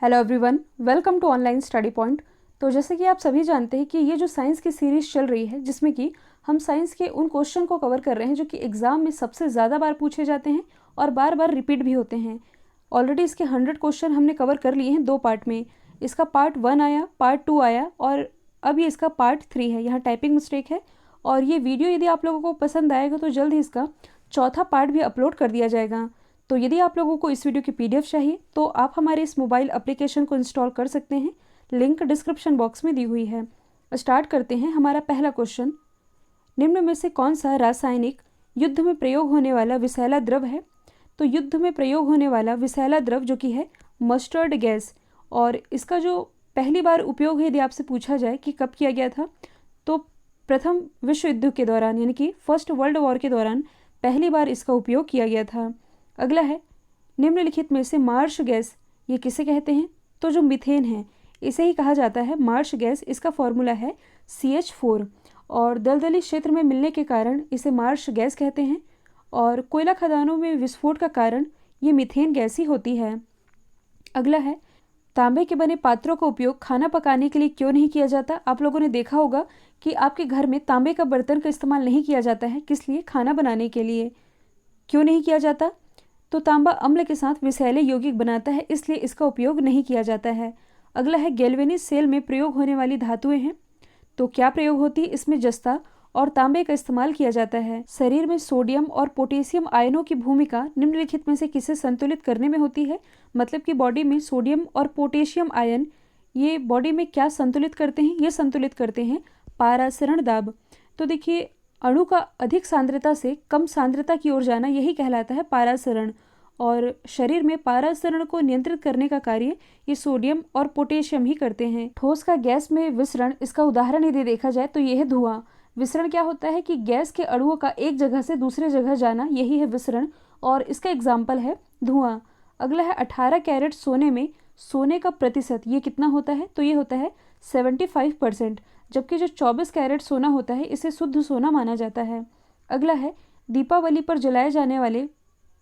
Hello everyone, welcome to online study point. तो जैसे कि आप सभी जानते हैं कि ये जो साइंस की सीरीज़ चल रही है जिसमें कि हम साइंस के उन क्वेश्चन को कवर कर रहे हैं जो कि एग्ज़ाम में सबसे ज़्यादा बार पूछे जाते हैं और बार बार रिपीट भी होते हैं। ऑलरेडी इसके 100 क्वेश्चन हमने कवर कर लिए हैं 2 पार्ट में। इसका पार्ट 1 आया, पार्ट 2 आया और अब ये इसका पार्ट 3 है। यहाँ टाइपिंग मिस्टेक है और ये वीडियो यदि आप लोगों को पसंद आएगा तो जल्द ही इसका चौथा पार्ट भी अपलोड कर दिया जाएगा। तो यदि आप लोगों को इस वीडियो की पीडीएफ चाहिए तो आप हमारे इस मोबाइल एप्लीकेशन को इंस्टॉल कर सकते हैं। लिंक डिस्क्रिप्शन बॉक्स में दी हुई है। स्टार्ट करते हैं। हमारा पहला क्वेश्चन, निम्न में से कौन सा रासायनिक युद्ध में प्रयोग होने वाला विषैला द्रव है? तो युद्ध में प्रयोग होने वाला विषैला द्रव जो कि है मस्टर्ड गैस, और इसका जो पहली बार उपयोग है यदि आपसे पूछा जाए कि कब किया गया था तो प्रथम विश्व युद्ध के दौरान यानी कि फर्स्ट वर्ल्ड वॉर के दौरान पहली बार इसका उपयोग किया गया था। अगला है, निम्नलिखित में से मार्श गैस ये किसे कहते हैं? तो जो मीथेन है इसे ही कहा जाता है मार्श गैस। इसका फॉर्मूला है CH4 और दलदली क्षेत्र में मिलने के कारण इसे मार्श गैस कहते हैं और कोयला खदानों में विस्फोट का कारण ये मीथेन गैस ही होती है। अगला है, तांबे के बने पात्रों का उपयोग खाना पकाने के लिए क्यों नहीं किया जाता? आप लोगों ने देखा होगा कि आपके घर में तांबे का बर्तन का इस्तेमाल नहीं किया जाता है। किस लिए? खाना बनाने के लिए। क्यों नहीं किया जाता? तो तांबा अम्ल के साथ विषैले यौगिक बनाता है, इसलिए इसका उपयोग नहीं किया जाता है। अगला है, गैल्वेनिक सेल में प्रयोग होने वाली धातुएं हैं। तो क्या प्रयोग होती है? इसमें जस्ता और तांबे का इस्तेमाल किया जाता है। शरीर में सोडियम और पोटेशियम आयनों की भूमिका निम्नलिखित में से किसे संतुलित करने में होती है? मतलब कि बॉडी में सोडियम और पोटेशियम आयन ये बॉडी में क्या संतुलित करते हैं? ये संतुलित करते हैं पारासरण दाब। तो देखिए, अणु का अधिक सांद्रता से कम सांद्रता की ओर जाना यही कहलाता है पारासरण, और शरीर में पारासरण को नियंत्रित करने का कार्य ये सोडियम और पोटेशियम ही करते हैं। ठोस का गैस में विसरण, इसका उदाहरण यदि देखा जाए तो यह है धुआं। विसरण क्या होता है कि गैस के अणुओं का एक जगह से दूसरे जगह जाना, यही है विसरण, और इसका एग्जाम्पल है धुआं। अगला है, 18 कैरेट सोने में सोने का प्रतिशत ये कितना होता है? तो ये होता है 75%, जबकि जो 24 कैरेट सोना होता है इसे शुद्ध सोना माना जाता है। अगला है, दीपावली पर जलाए जाने वाले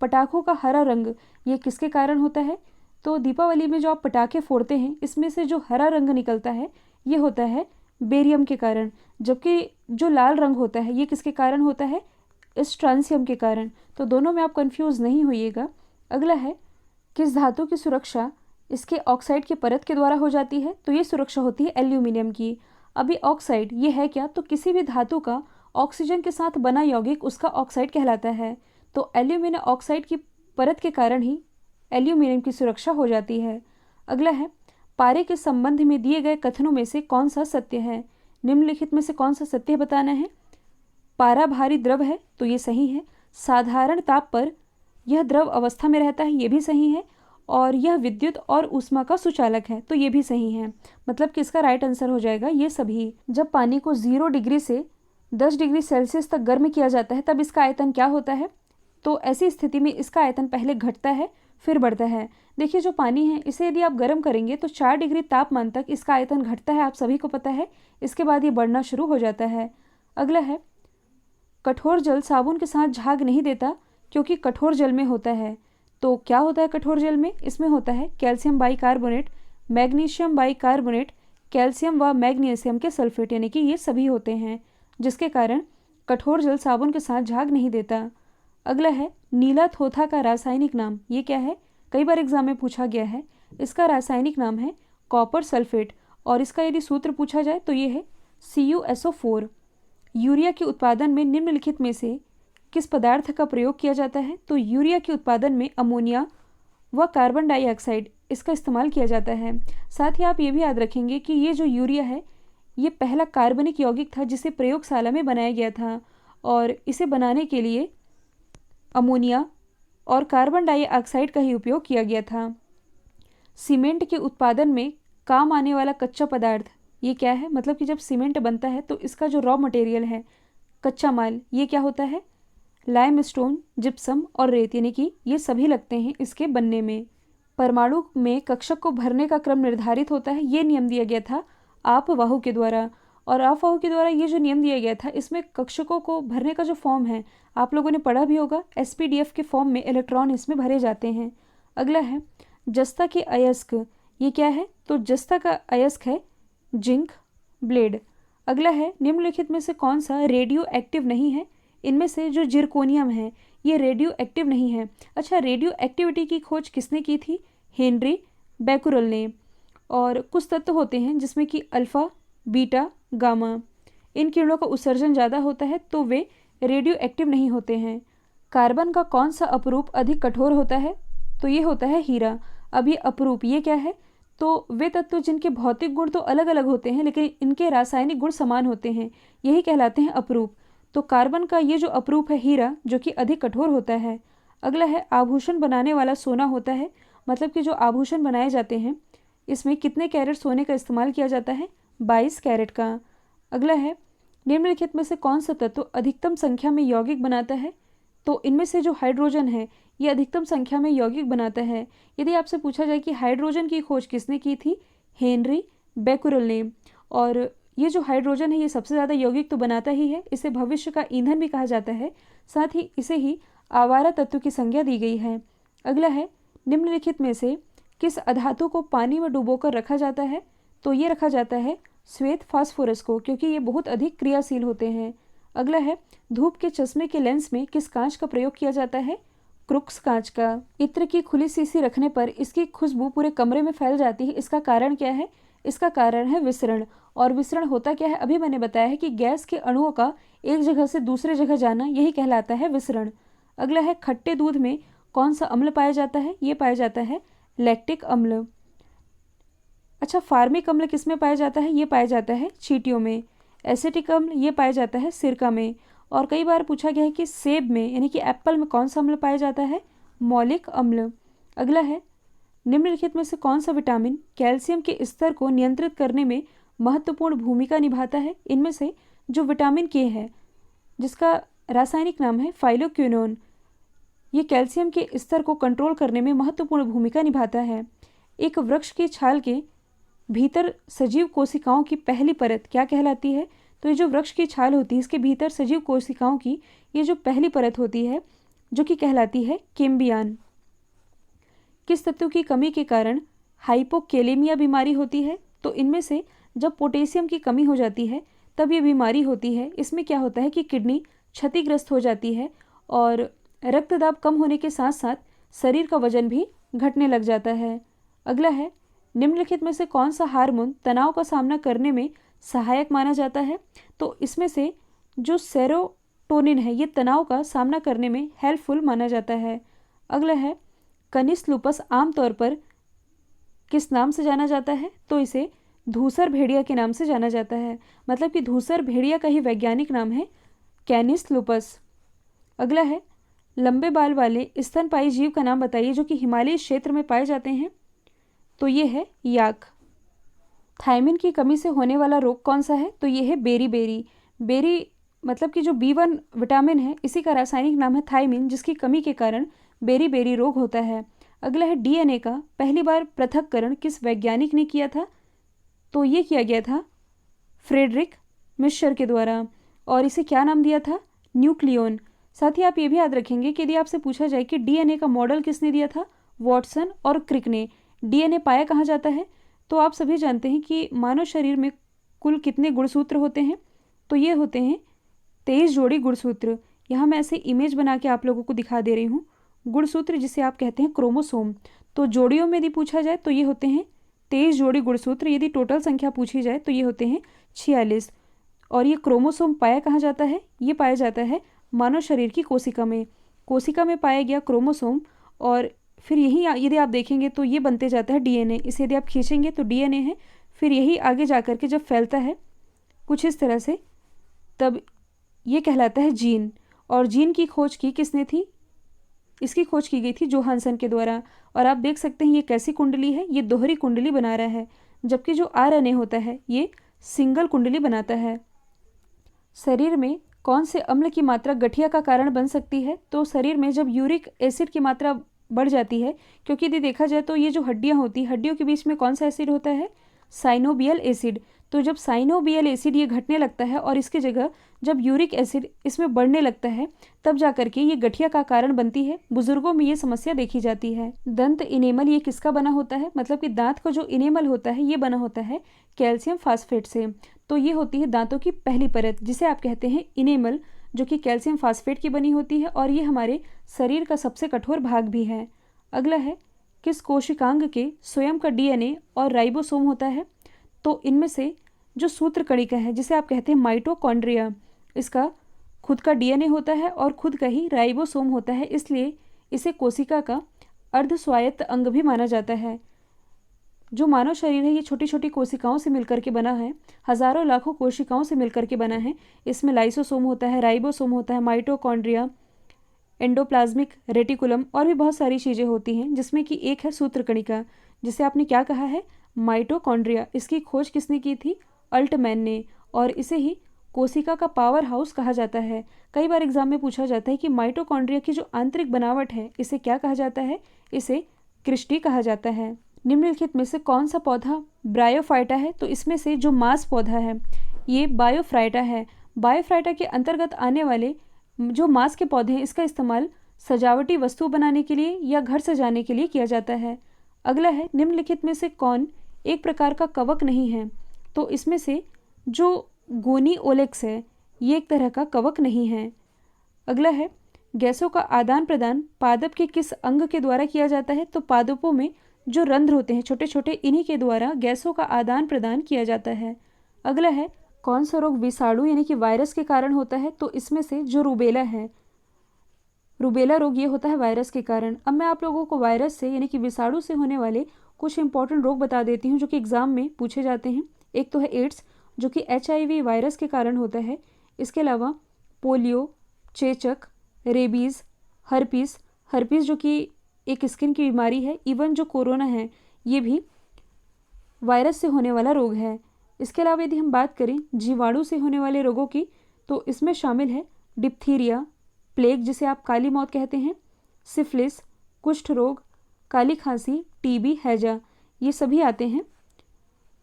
पटाखों का हरा रंग ये किसके कारण होता है? तो दीपावली में जो आप पटाखे फोड़ते हैं इसमें से जो हरा रंग निकलता है ये होता है बेरियम के कारण, जबकि जो लाल रंग होता है ये किसके कारण होता है? स्ट्रांसियम के कारण। तो दोनों में आप कंफ्यूज नहीं होइएगा। अगला है, किस धातु की सुरक्षा इसके ऑक्साइड के परत के द्वारा हो जाती है? तो ये सुरक्षा होती है एल्यूमिनियम की। अभी ऑक्साइड ये है क्या? तो किसी भी धातु का ऑक्सीजन के साथ बना यौगिक उसका ऑक्साइड कहलाता है। तो एल्यूमिनियम ऑक्साइड की परत के कारण ही एल्यूमिनियम की सुरक्षा हो जाती है। अगला है, पारे के संबंध में दिए गए कथनों में से कौन सा सत्य है? निम्नलिखित में से कौन सा सत्य बताना है? पारा भारी द्रव है, तो ये सही है। साधारण ताप पर यह द्रव अवस्था में रहता है, ये भी सही है। और यह विद्युत और ऊष्मा का सुचालक है, तो ये भी सही है। मतलब कि इसका राइट आंसर हो जाएगा ये सभी। जब पानी को 0 डिग्री से 10 डिग्री सेल्सियस तक गर्म किया जाता है तब इसका आयतन क्या होता है? तो ऐसी स्थिति में इसका आयतन पहले घटता है फिर बढ़ता है। देखिए, जो पानी है इसे यदि आप गर्म करेंगे तो 4 डिग्री तापमान तक इसका आयतन घटता है, आप सभी को पता है। इसके बाद ये बढ़ना शुरू हो जाता है। अगला है, कठोर जल साबुन के साथ झाग नहीं देता क्योंकि कठोर जल में होता है। तो क्या होता है कठोर जल में? इसमें होता है calcium bicarbonate, magnesium bicarbonate, calcium व मैग्नीशियम के सल्फेट, यानी कि ये सभी होते हैं जिसके कारण कठोर जल साबुन के साथ झाग नहीं देता। अगला है, नीला थोथा का रासायनिक नाम ये क्या है? कई बार एग्जाम में पूछा गया है। इसका रासायनिक नाम है कॉपर सल्फेट, और इसका यदि सूत्र पूछा जाए तो ये है CuSO4। यूरिया के उत्पादन में निम्नलिखित में से किस पदार्थ का प्रयोग किया जाता है? तो यूरिया के उत्पादन में अमोनिया व कार्बन डाइऑक्साइड इसका इस्तेमाल किया जाता है। साथ ही आप ये भी याद रखेंगे कि ये जो यूरिया है ये पहला कार्बनिक यौगिक था जिसे प्रयोगशाला में बनाया गया था, और इसे बनाने के लिए अमोनिया और कार्बन डाइऑक्साइड का ही उपयोग किया गया था। सीमेंट के उत्पादन में काम आने वाला कच्चा पदार्थ ये क्या है? मतलब कि जब सीमेंट बनता है तो इसका जो रॉ मटेरियल है, कच्चा माल, ये क्या होता है? लाइमस्टोन, जिप्सम और रेत, यानी कि ये सभी लगते हैं इसके बनने में। परमाणु में कक्षक को भरने का क्रम निर्धारित होता है, ये नियम दिया गया था आपवाहु के द्वारा। और आपवाहु के द्वारा ये जो नियम दिया गया था इसमें कक्षकों को भरने का जो फॉर्म है आप लोगों ने पढ़ा भी होगा, SPDF के फॉर्म में इलेक्ट्रॉन इसमें भरे जाते हैं। अगला है, जस्ता के अयस्क ये क्या है? तो जस्ता का अयस्क है जिंक ब्लेड। अगला है निम्नलिखित में से कौन सा रेडियो एक्टिव नहीं है? इनमें से जो जिरकोनियम है ये रेडियो एक्टिव नहीं है। अच्छा, रेडियो एक्टिविटी की खोज किसने की थी? हेनरी बैकुरल ने। और कुछ तत्व होते हैं जिसमें कि अल्फ़ा, बीटा, गामा, इन किरणों का उत्सर्जन ज़्यादा होता है तो वे रेडियो एक्टिव नहीं होते हैं। कार्बन का कौन सा अपरूप अधिक कठोर होता है? तो ये होता है हीरा। अब ये अपरूप ये क्या है? तो वे तत्व जिनके भौतिक गुण तो अलग अलग होते हैं लेकिन इनके रासायनिक गुण समान होते हैं, यही कहलाते हैं अपरूप। तो कार्बन का ये जो अपरूप है हीरा, जो कि अधिक कठोर होता है। अगला है आभूषण बनाने वाला सोना होता है, मतलब कि जो आभूषण बनाए जाते हैं इसमें कितने कैरेट सोने का इस्तेमाल किया जाता है? 22 कैरेट का। अगला है निम्नलिखित में से कौन सा तत्व अधिकतम संख्या में यौगिक बनाता है? तो इनमें से जो हाइड्रोजन है ये अधिकतम संख्या में यौगिक बनाता है। यदि आपसे पूछा जाए कि हाइड्रोजन की खोज किसने की थी? हेनरी बैकुरल ने। और ये जो हाइड्रोजन है ये सबसे ज़्यादा यौगिक तो बनाता ही है, इसे भविष्य का ईंधन भी कहा जाता है, साथ ही इसे ही आवारा तत्व की संज्ञा दी गई है। अगला है निम्नलिखित में से किस अधातु को पानी में डुबोकर रखा जाता है? तो ये रखा जाता है श्वेत फास्फोरस को, क्योंकि ये बहुत अधिक क्रियाशील होते हैं। अगला है धूप के चश्मे के लेंस में किस कांच का प्रयोग किया जाता है? क्रुक्स कांच का। इत्र की खुली शीशी रखने पर इसकी खुशबू पूरे कमरे में फैल जाती है, इसका कारण क्या है? इसका कारण है विसरण। और विसरण होता क्या है? अभी मैंने बताया है कि गैस के अणुओं का एक जगह से दूसरे जगह जाना, यही कहलाता है विसरण। अगला है खट्टे दूध में कौन सा अम्ल पाया जाता है? ये पाया जाता है लैक्टिक अम्ल। अच्छा, फार्मिक अम्ल किस में पाया जाता है? ये पाया जाता है चींटियों में। एसिटिक अम्ल ये पाया जाता है सिरका में। और कई बार पूछा गया है कि सेब में यानी कि एप्पल में कौन सा अम्ल पाया जाता है? मौलिक अम्ल। अगला है निम्नलिखित में से कौन सा विटामिन कैल्शियम के स्तर को नियंत्रित करने में महत्वपूर्ण भूमिका निभाता है? इनमें से जो विटामिन के है जिसका रासायनिक नाम है फाइलोक्विनोन, ये कैल्शियम के स्तर को कंट्रोल करने में महत्वपूर्ण भूमिका निभाता है। एक वृक्ष की छाल के भीतर सजीव कोशिकाओं की पहली परत क्या कहलाती है? तो ये जो वृक्ष की छाल होती है इसके भीतर सजीव कोशिकाओं की ये जो पहली परत होती है जो कि कहलाती है केम्बियान। किस तत्व की कमी के कारण हाइपोकेलेमिया बीमारी होती है? तो इनमें से जब पोटेशियम की कमी हो जाती है तब ये बीमारी होती है। इसमें क्या होता है कि किडनी क्षतिग्रस्त हो जाती है और रक्तदाब कम होने के साथ साथ शरीर का वजन भी घटने लग जाता है। अगला है निम्नलिखित में से कौन सा हार्मोन तनाव का सामना करने में सहायक माना जाता है? तो इसमें से जो सेरोटोनिन है ये तनाव का सामना करने में हेल्पफुल माना जाता है। अगला है कनिस लूपस आमतौर पर किस नाम से जाना जाता है? तो इसे धूसर भेड़िया के नाम से जाना जाता है, मतलब कि धूसर भेड़िया का ही वैज्ञानिक नाम है कैनिस लूपस। अगला है लंबे बाल वाले स्तनपायी जीव का नाम बताइए जो कि हिमालयी क्षेत्र में पाए जाते हैं। तो ये है याक। थायमिन की कमी से होने वाला रोग कौन सा है? तो ये है बेरी बेरी मतलब कि जो B1 विटामिन है इसी का रासायनिक नाम है थायमिन, जिसकी कमी के कारण बेरी रोग होता है। अगला है DNA का पहली बार पृथक्करण किस वैज्ञानिक ने किया था? तो ये किया गया था फ्रेडरिक मिश्र के द्वारा, और इसे क्या नाम दिया था? न्यूक्लियोन। साथ ही आप ये भी याद रखेंगे कि यदि आपसे पूछा जाए कि DNA का मॉडल किसने दिया था? वॉटसन और क्रिक ने। DNA पाया कहाँ जाता है? तो आप सभी जानते हैं कि मानव शरीर में कुल कितने गुणसूत्र होते हैं? तो ये होते हैं 23 जोड़ी गुणसूत्र। यहाँ मैं ऐसे इमेज बना के आप लोगों को दिखा दे रही हूँ। गुणसूत्र जिसे आप कहते हैं क्रोमोसोम। तो जोड़ियों में यदि पूछा जाए तो ये होते हैं 23 जोड़ी गुणसूत्र। यदि टोटल संख्या पूछी जाए तो ये होते हैं 46। और ये क्रोमोसोम पाया कहाँ जाता है? ये पाया जाता है मानव शरीर की कोशिका में। कोशिका में पाया गया क्रोमोसोम, और फिर यही यदि आप देखेंगे तो ये बनते जाता है DNA। इसे यदि आप खींचेंगे तो DNA है, फिर यही आगे जा कर के जब फैलता है कुछ इस तरह से तब ये कहलाता है जीन। और जीन की खोज की किसने थी? इसकी खोज की गई थी जोहानसन के द्वारा। और आप देख सकते हैं ये कैसी कुंडली है? ये दोहरी कुंडली बना रहा है, जबकि जो RNA होता है ये सिंगल कुंडली बनाता है। शरीर में कौन से अम्ल की मात्रा गठिया का कारण बन सकती है? तो शरीर में जब यूरिक एसिड की मात्रा बढ़ जाती है, क्योंकि यदि देखा जाए तो ये जो हड्डियाँ होती हैं हड्डियों के बीच में कौन सा एसिड होता है? Synovial acid. तो जब साइनोबियल एसिड ये घटने लगता है और इसकी जगह जब यूरिक एसिड इसमें बढ़ने लगता है, तब जा करके ये गठिया का कारण बनती है। बुजुर्गों में ये समस्या देखी जाती है। दंत इनेमल ये किसका बना होता है, मतलब कि दांत का जो इनेमल होता है ये बना होता है कैल्शियम फास्फेट से। तो ये होती है दांतों की पहली परत जिसे आप कहते हैं इनेमल, जो कि कैल्शियम फास्फेट की बनी होती है और ये हमारे शरीर का सबसे कठोर भाग भी है। अगला है, किस कोशिकांग के स्वयं का डीएनए और राइबोसोम होता है। तो इनमें से जो सूत्रकणिका है जिसे आप कहते हैं माइटोकॉन्ड्रिया, इसका खुद का डीएनए होता है और खुद का ही राइबोसोम होता है, इसलिए इसे कोशिका का अर्ध स्वायत्त अंग भी माना जाता है। जो मानव शरीर है ये छोटी छोटी कोशिकाओं से मिलकर के बना है, हजारों लाखों कोशिकाओं से मिलकर के बना है। इसमें लाइसोसोम होता है, राइबोसोम होता है, माइटोकॉन्ड्रिया, एंडोप्लाज्मिक रेटिकुलम और भी बहुत सारी चीज़ें होती हैं, जिसमें कि एक है सूत्रकणिका, जिसे आपने क्या कहा है, माइटोकॉन्ड्रिया। इसकी खोज किसने की थी, अल्टमैन ने, और इसे ही कोशिका का पावर हाउस कहा जाता है। कई बार एग्जाम में पूछा जाता है कि माइटोकॉन्ड्रिया की जो आंतरिक बनावट है इसे क्या कहा जाता है, इसे क्रिस्टी कहा जाता है। निम्नलिखित में से कौन सा पौधा ब्रायोफाइटा है। तो इसमें से जो मांस पौधा है ये बायोफ्राइटा है। बायोफ्राइटा के अंतर्गत आने वाले जो मांस के पौधे हैं इसका इस्तेमाल सजावटी वस्तु बनाने के लिए या घर सजाने के लिए किया जाता है। अगला है, निम्नलिखित में से कौन एक प्रकार का कवक नहीं है। तो इसमें से जो गोनी ओलेक्स है ये एक तरह का कवक नहीं है। अगला है, गैसों का आदान प्रदान पादप के किस अंग के द्वारा किया जाता है। तो पादपों में जो रंध्र होते हैं छोटे छोटे, इन्हीं के द्वारा गैसों का आदान प्रदान किया जाता है। अगला है, कौन सा रोग विषाणु यानी कि वायरस के कारण होता है। तो इसमें से जो रूबेला है, रूबेला रोग ये होता है वायरस के कारण। अब मैं आप लोगों को वायरस से यानी कि विषाणु से होने वाले कुछ इंपॉर्टेंट रोग बता देती हूँ जो कि एग्जाम में पूछे जाते हैं। एक तो है एड्स, जो कि HIV वायरस के कारण होता है। इसके अलावा पोलियो, चेचक, रेबीज़, हर्पीस, हर्पीस जो कि एक स्किन की बीमारी है। इवन जो कोरोना है ये भी वायरस से होने वाला रोग है। इसके अलावा यदि हम बात करें जीवाणु से होने वाले रोगों की, तो इसमें शामिल है डिप्थीरिया, प्लेग जिसे आप काली मौत कहते हैं, सिफिलिस, कुष्ठ रोग, काली खांसी, TB, हैजा, ये सभी आते हैं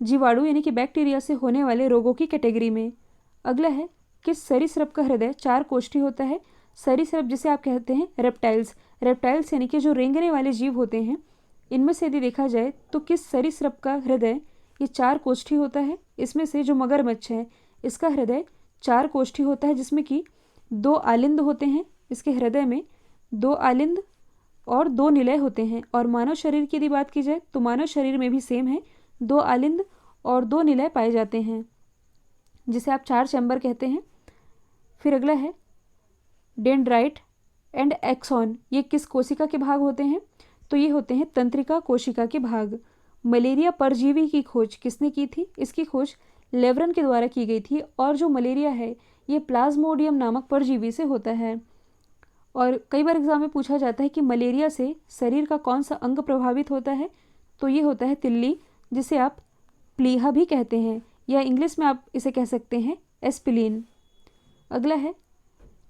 जीवाणु यानी कि बैक्टीरिया से होने वाले रोगों की कैटेगरी में। अगला है, किस सरीसृप का हृदय 4 कोष्ठी होता है। सरीसृप जिसे आप कहते हैं रेप्टाइल्स, रेप्टाइल्स यानी कि जो रेंगने वाले जीव होते हैं, इनमें से यदि देखा जाए तो किस सरीसृप का हृदय ये 4 कोष्ठी होता है। इसमें से जो मगरमच्छ है इसका हृदय 4 कोष्ठी होता है, जिसमें कि 2 आलिंद होते हैं। इसके हृदय में 2 आलिंद और 2 निलय होते हैं। और मानव शरीर की यदि बात की जाए तो मानव शरीर में भी सेम है, 2 आलिंद और 2 निलय पाए जाते हैं, जिसे आप 4 चैम्बर कहते हैं। फिर अगला है, डेंड्राइट एंड एक्सॉन, ये किस कोशिका के भाग होते हैं। तो ये होते हैं तंत्रिका कोशिका के भाग। मलेरिया परजीवी की खोज किसने की थी। इसकी खोज लेवरन के द्वारा की गई थी। और जो मलेरिया है ये प्लाज्मोडियम नामक परजीवी से होता है। और कई बार एग्जाम में पूछा जाता है कि मलेरिया से शरीर का कौन सा अंग प्रभावित होता है। तो ये होता है तिल्ली, जिसे आप प्लीहा भी कहते हैं, या इंग्लिश में आप इसे कह सकते हैं एस्पिलिन। अगला है,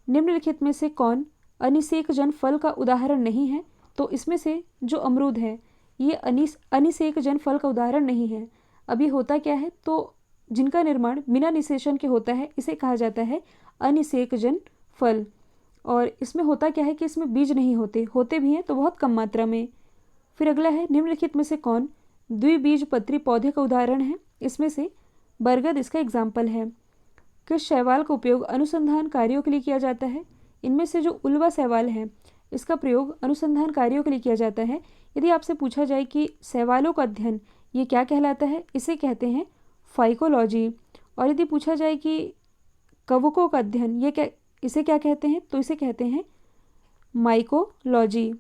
निम्नलिखित में से कौन अनिषेकजन फल का उदाहरण नहीं है। तो इसमें से जो अमरूद है ये अनिषेकजन फल का उदाहरण नहीं है। अब ये होता क्या है, तो जिनका निर्माण बिना निषेचन के होता है इसे कहा जाता है अनिषेकजन फल। और इसमें होता क्या है कि इसमें बीज नहीं होते, होते भी हैं तो बहुत कम मात्रा में। फिर अगला है, निम्नलिखित में से कौन द्विबीजपत्री पौधे का उदाहरण है। इसमें से बरगद इसका एग्जाम्पल है। किस शैवाल का उपयोग अनुसंधान कार्यों के लिए किया जाता है। इनमें से जो उल्वा शैवाल है इसका प्रयोग अनुसंधान कार्यों के लिए किया जाता है। यदि आपसे पूछा जाए कि शैवालों का अध्ययन ये क्या कहलाता है, इसे कहते हैं फाइकोलॉजी। और यदि पूछा जाए कि कवकों का अध्ययन इसे क्या कहते हैं, तो इसे कहते हैं माइकोलॉजी।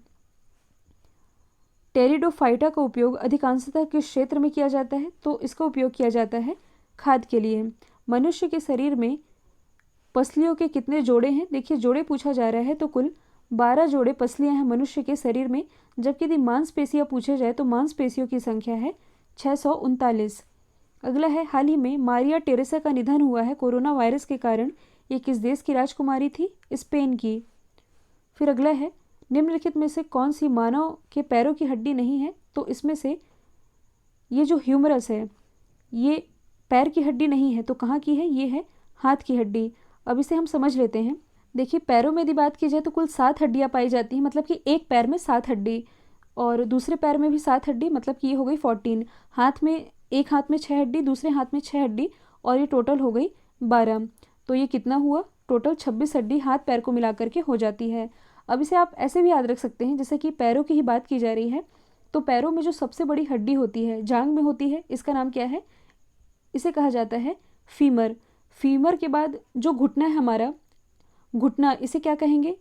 टेरिडोफाइटा का उपयोग अधिकांशतः किस क्षेत्र में किया जाता है। तो इसका उपयोग किया जाता है खाद के लिए। मनुष्य के शरीर में पसलियों के कितने जोड़े हैं। देखिए जोड़े पूछा जा रहा है तो कुल 12 जोड़े पसलियां हैं मनुष्य के शरीर में, जबकि यदि मांसपेशियां पूछे जाए तो मांसपेशियों की संख्या है 639। अगला है, हाल ही में मारिया टेरेसा का निधन हुआ है कोरोना वायरस के कारण। ये किस देश की राजकुमारी थी, स्पेन की। फिर अगला है, निम्नलिखित में से कौन सी मानव के पैरों की हड्डी नहीं है। तो इसमें से ये जो ह्यूमरस है ये पैर की हड्डी नहीं है, तो कहाँ की है, ये है हाथ की हड्डी। अब इसे हम समझ लेते हैं। देखिए पैरों में यदि बात की जाए तो कुल 7 हड्डियाँ पाई जाती हैं, मतलब कि एक पैर में 7 हड्डी और दूसरे पैर में भी 7 हड्डी, मतलब कि ये हो गई 14। हाथ में, एक हाथ में 6 हड्डी, दूसरे हाथ में 6 हड्डी और ये टोटल हो गई 12। तो ये कितना हुआ, टोटल 26 हड्डी हाथ पैर को मिला करके हो जाती है। अब इसे आप ऐसे भी याद रख सकते हैं, जैसे कि पैरों की ही बात की जा रही है तो पैरों में जो सबसे बड़ी हड्डी होती है जांघ में होती है, इसका नाम क्या है, इसे कहा जाता है फीमर। फीमर के बाद जो घुटना है हमारा, घुटना, इसे क्या कहेंगे,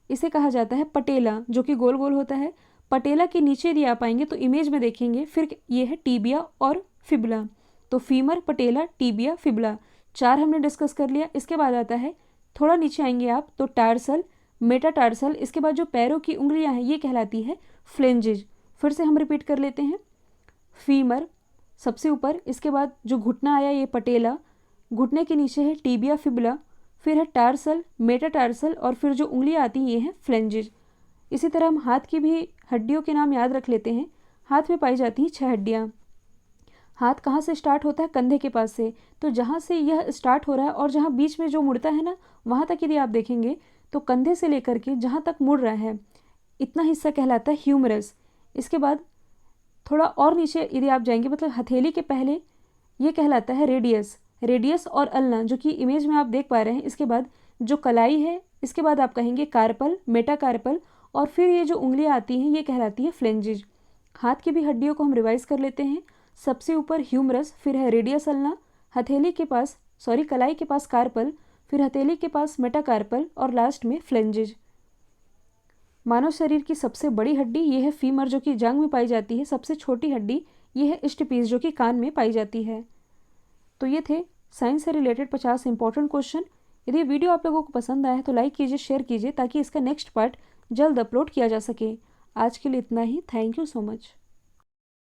इसे कहा जाता है पटेला, जो कि गोल गोल होता है। पटेला के नीचे यदि आप आएंगे तो इमेज में देखेंगे फिर ये है टीबिया और फिबुला। तो फीमर, पटेला, टीबिया, फिबुला, 4 हमने डिस्कस कर लिया। इसके बाद आता है, थोड़ा नीचे आएंगे आप तो टार्सल, मेटाटार्सल। इसके बाद जो पैरों की उंगलियां हैं ये कहलाती है फ्लेंजेज। फिर से हम रिपीट कर लेते हैं, फीमर सबसे ऊपर, इसके बाद जो घुटना आया ये पटेला, घुटने के नीचे है टीबिया, फिबुला, फिर है टार्सल, मेटाटार्सल और फिर जो उंगलियां आती हैं ये हैं फ्लेंजेज। इसी तरह हम हाथ की भी हड्डियों के नाम याद रख लेते हैं। हाथ में पाई जाती हैं 6 हड्डियाँ। हाथ कहाँ से स्टार्ट होता है, कंधे के पास से। तो जहाँ से यह स्टार्ट हो रहा है और जहाँ बीच में जो मुड़ता है ना, वहाँ तक यदि आप देखेंगे तो कंधे से लेकर के जहाँ तक मुड़ रहा है इतना हिस्सा कहलाता है ह्यूमरस। इसके बाद थोड़ा और नीचे यदि आप जाएंगे, मतलब हथेली के पहले, ये कहलाता है रेडियस। रेडियस और अल्ना, जो कि इमेज में आप देख पा रहे हैं। इसके बाद जो कलाई है, इसके बाद आप कहेंगे कार्पल, मेटाकार्पल और फिर ये जो उंगलियां आती हैं ये कहलाती है फ्लेंजेज। हाथ की भी हड्डियों को हम रिवाइज कर लेते हैं। सबसे ऊपर ह्यूमरस, फिर है रेडियस अल्ना, हथेली के पास, सॉरी कलाई के पास कार्पल, फिर हथेली के पास मेटाकार्पल और लास्ट में फ्लेंजेज। मानव शरीर की सबसे बड़ी हड्डी ये है फीमर, जो कि जांघ में पाई जाती है। सबसे छोटी हड्डी ये है स्टिपीज, जो कि कान में पाई जाती है। तो ये थे साइंस से रिलेटेड 50 इंपॉर्टेंट क्वेश्चन। यदि वीडियो आप लोगों को पसंद आया है तो लाइक कीजिए, शेयर कीजिए, ताकि इसका नेक्स्ट पार्ट जल्द अपलोड किया जा सके। आज के लिए इतना ही। Thank you so much.